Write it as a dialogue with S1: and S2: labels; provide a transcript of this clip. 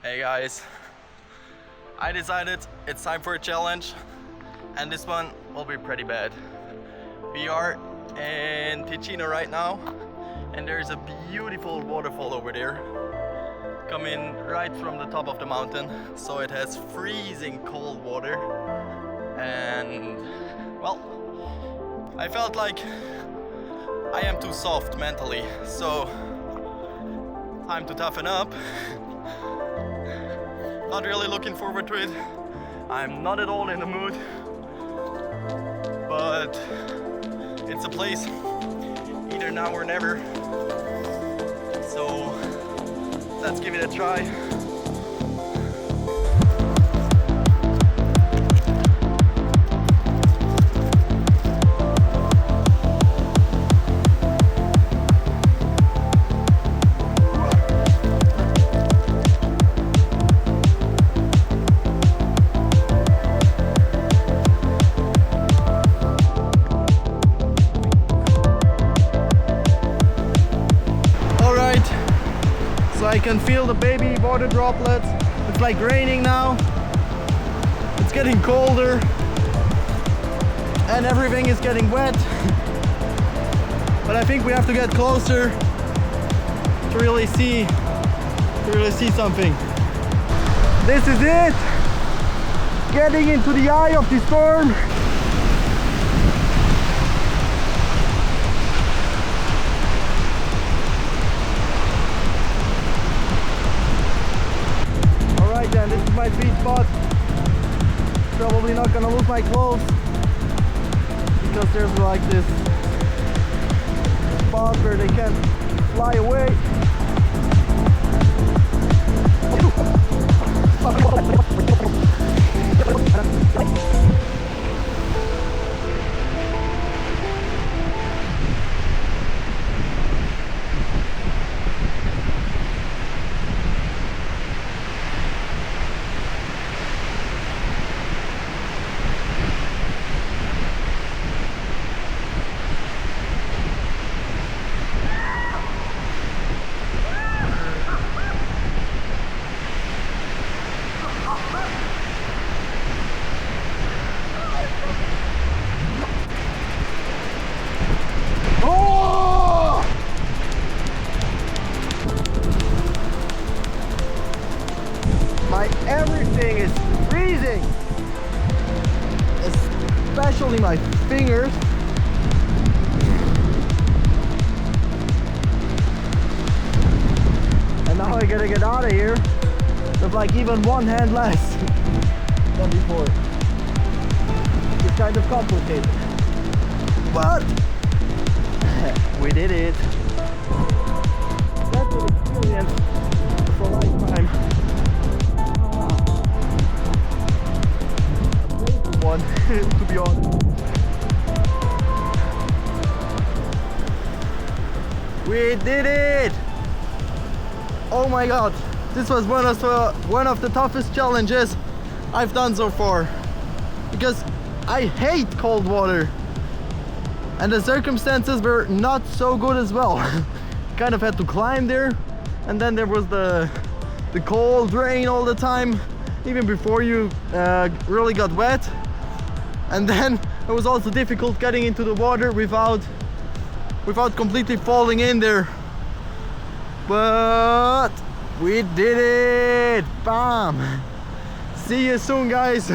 S1: Hey guys, I decided it's time for a challenge, and this one will be pretty bad. We are in Ticino right now, and there's a beautiful waterfall over there coming right from the top of the mountain, so it has freezing cold water. And well, I felt like I am too soft mentally, so time to toughen up. Not really looking forward to it. I'm not at all in the mood, but it's a place either now or never. So let's give it a try. So I can feel the baby water droplets. It's like raining now. It's getting colder and everything is getting wet. But I think we have to get closer to really see something. This is it. Getting into the eye of the storm. Then this is my sweet spot. Probably not gonna lose my clothes because there's like this spot where they can fly away. Everything is freezing, especially my fingers. And now I gotta get out of here with like even one hand less than before. It's kind of complicated, but we did it. That's an experience for a lifetime. To be honest, we did it! Oh my god, this was one of the toughest challenges I've done so far, because I hate cold water and the circumstances were not so good as well. Kind of had to climb there, and then there was the cold rain all the time, even before you really got wet. And then it was also difficult getting into the water without completely falling in there. But we did it! Bam! See you soon, guys!